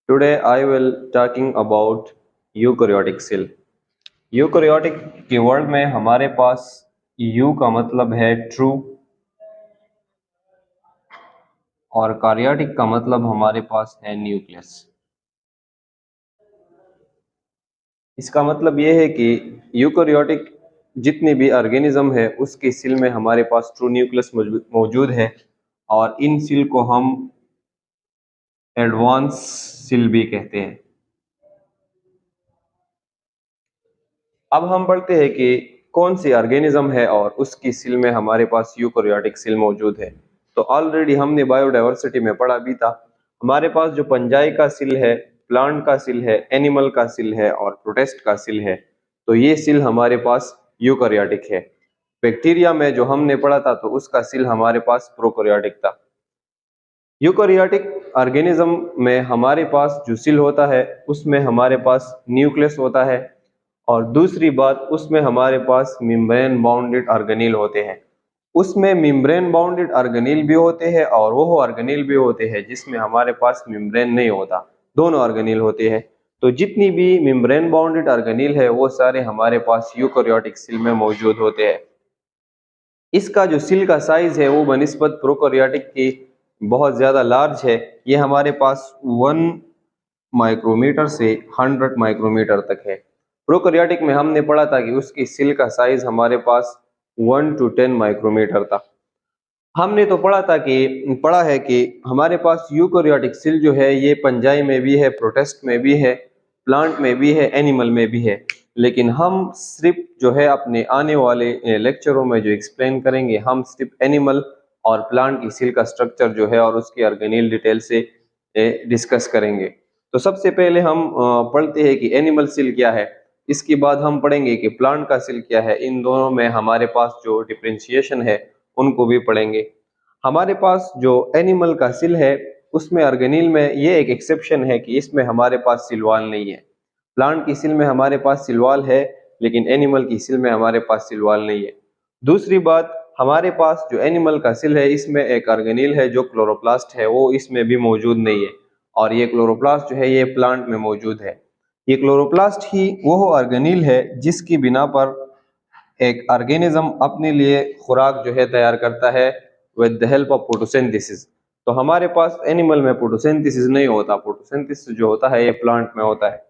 Today I will talking about eukaryotic cell. Eukaryotic के word में हमारे पास यू का मतलब है ट्रू और कार्योटिक का मतलब हमारे पास है न्यूक्लियस। इसका मतलब ये है कि यूकैरियोटिक जितनी भी ऑर्गेनिज्म है उसकी सेल में हमारे पास ट्रू न्यूक्लियस मौजूद है और इन सेल को हम एडवांस सेल भी कहते हैं। अब हम पढ़ते हैं कि कौन सी ऑर्गेनिज्म है और उसकी सेल में हमारे पास यूकैरियोटिक सेल मौजूद है। तो ऑलरेडी हमने बायोडायवर्सिटी में पढ़ा भी था। हमारे पास जो फंजाई का सेल है, प्लांट का सेल है, एनिमल का सेल है और प्रोटिस्ट का सेल है, तो ये सेल हमारे पास यूकैरियोटिक है। बैक्टीरिया में जो हमने पढ़ा था तो उसका सेल हमारे पास प्रोकैरियोटिक था। यूकैरियोटिक ऑर्गेनिज्म में हमारे पास जो सेल होता है उसमें हमारे पास न्यूक्लियस होता है और दूसरी बात उसमें हमारे पास मेम्ब्रेन बाउंडेड ऑर्गेनील होते हैं। उसमें मेम्ब्रेन बाउंडेड ऑर्गेनील भी होते हैं और वो ऑर्गेनील भी होते हैं जिसमें हमारे पास मेम्ब्रेन नहीं होता, दोनों ऑर्गेनील होते हैं। तो जितनी भी मेम्ब्रेन बाउंडेड ऑर्गेनील है वो सारे हमारे पास यूकैरियोटिक सेल में मौजूद होते हैं। इसका जो सेल का साइज है वो बनिस्बत प्रोकैरियोटिक की बहुत ज्यादा लार्ज है। ये हमारे पास 1 माइक्रोमीटर से 100 माइक्रोमीटर तक है। प्रोकैरियोटिक में हमने पढ़ा था कि उसकी सेल का साइज हमारे पास 1 to 10 माइक्रोमीटर था। हमने तो पढ़ा है कि हमारे पास यूकैरियोटिक सेल जो है ये फंजाई में भी है, प्रोटिस्ट में भी है, प्लांट में भी है, एनिमल में भी है। लेकिन हम सिर्फ जो है अपने आने वाले लेक्चरों में जो एक्सप्लेन करेंगे, हम सिर्फ एनिमल और प्लांट की सेल का स्ट्रक्चर जो है और उसकी ऑर्गेनील डिटेल से डिस्कस करेंगे। तो सबसे पहले हम पढ़ते हैं कि एनिमल सेल क्या है। इसके बाद हम पढ़ेंगे कि प्लांट का सेल क्या है। इन दोनों में हमारे पास जो डिफरेंशिएशन है उनको भी पढ़ेंगे। हमारे पास जो एनिमल का सेल है उसमें ऑर्गेनील में ये एक एक्सेप्शन है कि इसमें हमारे पास सेल वॉल नहीं है। प्लांट की सेल में हमारे पास सेल वॉल है लेकिन एनिमल की सेल में हमारे पास सेल वॉल नहीं है। दूसरी बात, हमारे पास जो एनिमल का सेल है इसमें एक ऑर्गेनील है जो क्लोरोप्लास्ट है, वो इसमें भी मौजूद नहीं है और ये क्लोरोप्लास्ट जो है ये प्लांट में मौजूद है। ये क्लोरोप्लास्ट ही वो ऑर्गेनील है जिसकी बिना पर एक ऑर्गेनिज्म अपने लिए खुराक जो है तैयार करता है with the help of photosynthesis. तो हमारे पास एनिमल में फोटोसिंथेसिस नहीं होता, फोटोसिंथेसिस जो होता है ये प्लांट में होता है।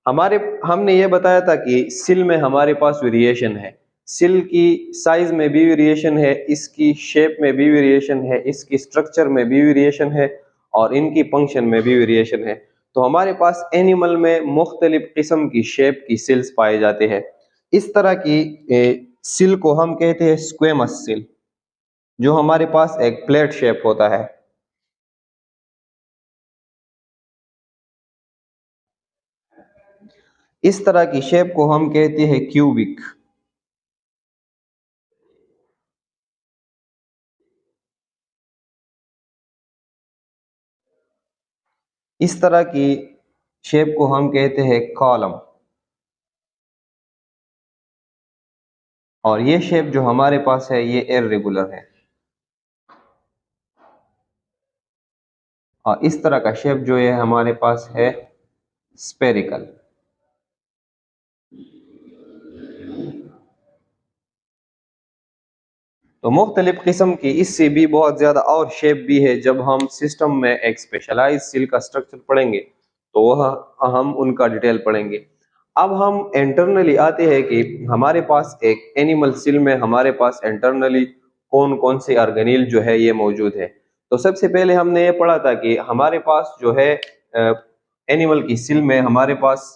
हमारे हमने ये बताया था कि सेल में हमारे पास वेरिएशन है। सेल की साइज में भी वेरिएशन है, इसकी शेप में भी वेरिएशन है, इसकी स्ट्रक्चर में भी वेरिएशन है और इनकी फंक्शन में भी वेरिएशन है। तो हमारे पास एनिमल में मुख्तलिफ किस्म की शेप की सेल्स पाए जाते हैं। इस तरह की सेल को हम कहते हैं स्क्वेमस सेल, जो हमारे पास एक प्लेट शेप होता है। इस तरह की शेप को हम कहते हैं क्यूबिक। इस तरह की शेप को हम कहते हैं कॉलम। और ये शेप जो हमारे पास है ये इर्रेगुलर है। और इस तरह का शेप जो है हमारे पास है स्पेरिकल। तो मुख्तलिफ किस्म की इससे भी बहुत ज्यादा और शेप भी है। जब हम सिस्टम में एक स्पेशलाइज सेल का स्ट्रक्चर पढ़ेंगे तो वह हम उनका डिटेल पढ़ेंगे। अब हम इंटरनली आते हैं कि हमारे पास एक एनिमल सेल में हमारे पास इंटरनली कौन कौन से ऑर्गेनील जो है ये मौजूद है। तो सबसे पहले हमने ये पढ़ा था कि हमारे पास जो है एनिमल की सेल में हमारे पास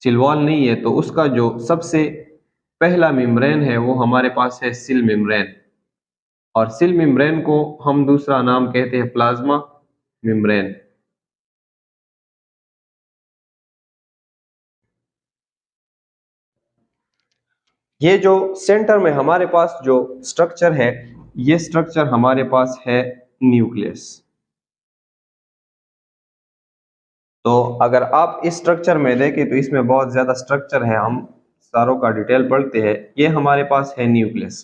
सेल वॉल नहीं है, तो उसका जो सबसे पहला मेम्ब्रेन है वो हमारे पास है सेल मेम्ब्रेन। और सेल मेम्ब्रेन को हम दूसरा नाम कहते हैं प्लाज्मा मेम्ब्रेन। ये जो सेंटर में हमारे पास जो स्ट्रक्चर है ये स्ट्रक्चर हमारे पास है न्यूक्लियस। तो अगर आप इस स्ट्रक्चर में देखें तो इसमें बहुत ज्यादा स्ट्रक्चर है, हम सारों का डिटेल पढ़ते हैं। ये हमारे पास है न्यूक्लियस।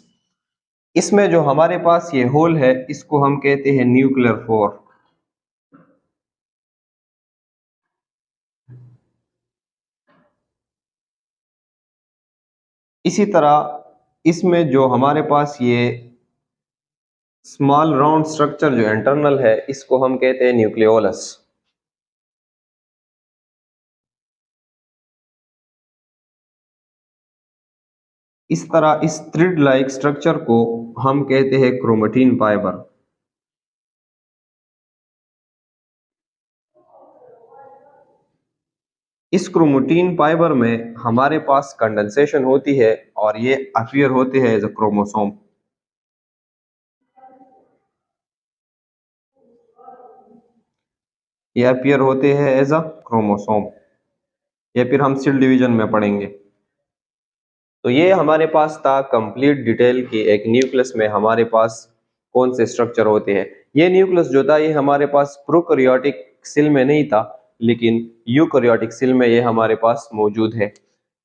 इसमें जो हमारे पास ये होल है इसको हम कहते हैं न्यूक्लियर पोर। इसी तरह इसमें जो हमारे पास ये स्मॉल राउंड स्ट्रक्चर जो इंटरनल है, इसको हम कहते हैं न्यूक्लियोलस। इस तरह इस थ्रेड लाइक स्ट्रक्चर को हम कहते हैं क्रोमेटिन फाइबर। इस क्रोमेटिन फाइबर में हमारे पास कंडेंसेशन होती है और ये अपीयर होते हैं एज अ क्रोमोसोम। ये अपीयर होते हैं एज अ क्रोमोसोम, ये फिर हम सेल डिवीजन में पढ़ेंगे। तो ये हमारे पास था कंप्लीट डिटेल की एक न्यूक्लियस में हमारे पास कौन से स्ट्रक्चर होते हैं। ये न्यूक्लियस जो था ये हमारे पास प्रोकैरियोटिक सेल में नहीं था, लेकिन यूकैरियोटिक सेल में ये हमारे पास मौजूद है।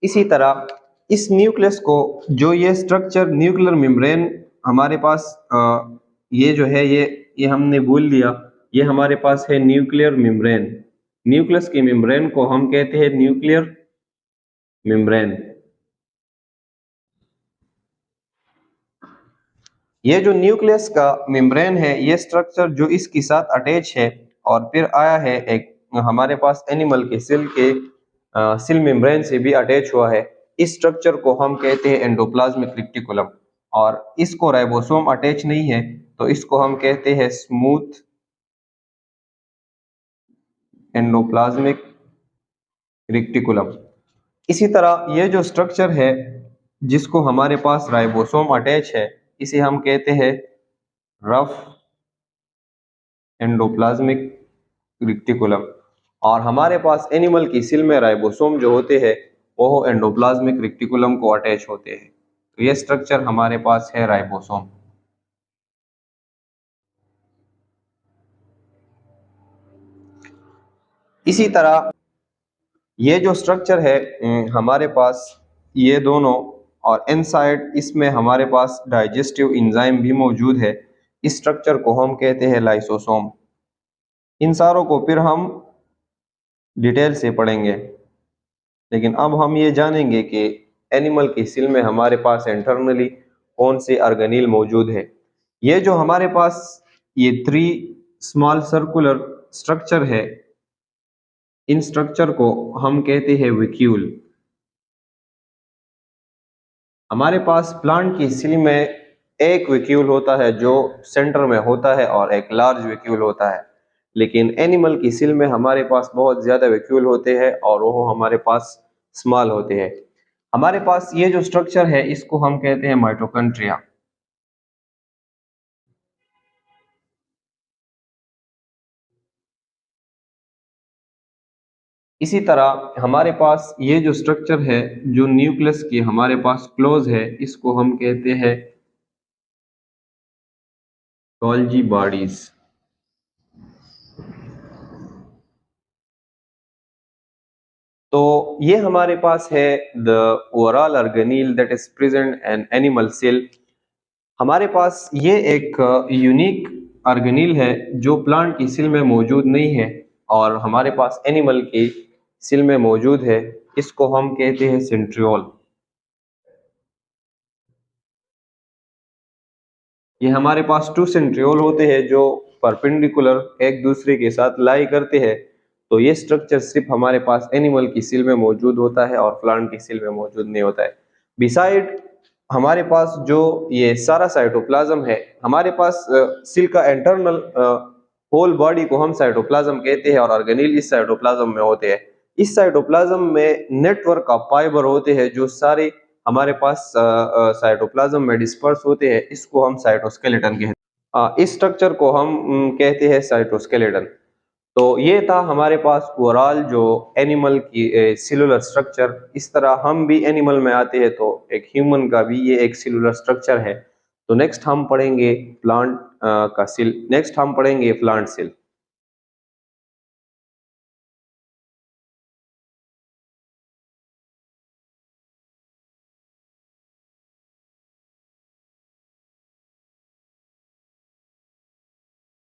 इसी तरह इस न्यूक्लियस को जो ये स्ट्रक्चर न्यूक्लियर मेम्ब्रेन हमारे पास ये जो है ये हमने भूल दिया, ये हमारे पास है न्यूक्लियर मेम्ब्रेन। न्यूक्लियस की मेम्ब्रेन को हम कहते हैं न्यूक्लियर मेम्ब्रेन। ये जो न्यूक्लियस का मेम्ब्रेन है, ये स्ट्रक्चर जो इसके साथ अटैच है और फिर आया है एक हमारे पास एनिमल के सेल मेम्ब्रेन से भी अटैच हुआ है। इस स्ट्रक्चर को हम कहते हैं एंडोप्लाज्मिक रेटिकुलम, और इसको राइबोसोम अटैच नहीं है तो इसको हम कहते हैं स्मूथ एंडोप्लाज्मिक रेटिकुलम। इसी तरह ये जो स्ट्रक्चर है जिसको हमारे पास राइबोसोम अटैच है, इसे हम कहते हैं रफ एंडोप्लाज्मिक रेटिकुलम। और हमारे पास एनिमल की सेल में राइबोसोम जो होते हैं वो एंडोप्लाज्मिक रेटिकुलम को अटैच होते हैं। तो ये स्ट्रक्चर हमारे पास है राइबोसोम। इसी तरह ये जो स्ट्रक्चर है हमारे पास ये दोनों, और इनसाइड इसमें हमारे पास डाइजेस्टिव एंजाइम भी मौजूद है। इस स्ट्रक्चर को हम कहते हैं लाइसोसोम। इन सारों को फिर हम डिटेल से पढ़ेंगे, लेकिन अब हम ये जानेंगे कि एनिमल की सेल में हमारे पास इंटरनली कौन से ऑर्गेनील मौजूद है। ये जो हमारे पास ये 3 स्मॉल सर्कुलर स्ट्रक्चर है, इन स्ट्रक्चर को हम कहते हैं वैक्यूल। हमारे पास प्लांट की सेल में एक वैक्यूल होता है जो सेंटर में होता है और एक लार्ज वैक्यूल होता है, लेकिन एनिमल की सेल में हमारे पास बहुत ज्यादा वैक्यूल होते हैं और वो हमारे पास स्मॉल होते हैं। हमारे पास ये जो स्ट्रक्चर है इसको हम कहते हैं माइटोकॉन्ड्रिया। इसी तरह हमारे पास ये जो स्ट्रक्चर है जो न्यूक्लियस की हमारे पास क्लोज है, इसको हम कहते हैं गोल्गी बॉडीज। तो ये हमारे पास है the overall organelle that is present in animal cell. हमारे पास ये एक यूनिक ऑर्गेनील है जो प्लांट की सेल में मौजूद नहीं है और हमारे पास एनिमल की सेल में मौजूद है। इसको हम कहते हैं सेंट्रियोल। ये हमारे पास 2 सेंट्रियोल होते हैं जो परपेंडिकुलर एक दूसरे के साथ लाई करते हैं। तो ये स्ट्रक्चर सिर्फ हमारे पास एनिमल की सेल में मौजूद होता है और प्लांट की सेल में मौजूद नहीं होता है। बिसाइड हमारे पास जो ये सारा साइटोप्लाज्म है, हमारे पास सेल का इंटरनल होल बॉडी को हम साइटोप्लाज्म कहते हैं और ऑर्गेनील इस साइटोप्लाज्म में होते हैं। इस साइटोप्लाज्म में नेटवर्क ऑफ फाइबर होते हैं जो सारे हमारे पास साइटोप्लाज्म में डिस्पर्स होते हैं। इसको हम साइटोस्केलेटन कहते हैं। इस स्ट्रक्चर को हम कहते हैं साइटोस्केलेटन। तो ये था हमारे पास ओवरऑल जो एनिमल की सेलुलर स्ट्रक्चर। इस तरह हम भी एनिमल में आते हैं तो एक ह्यूमन का भी ये एक सेलुलर स्ट्रक्चर है। तो नेक्स्ट हम पढ़ेंगे प्लांट का सेल, नेक्स्ट हम पढ़ेंगे प्लांट सेल।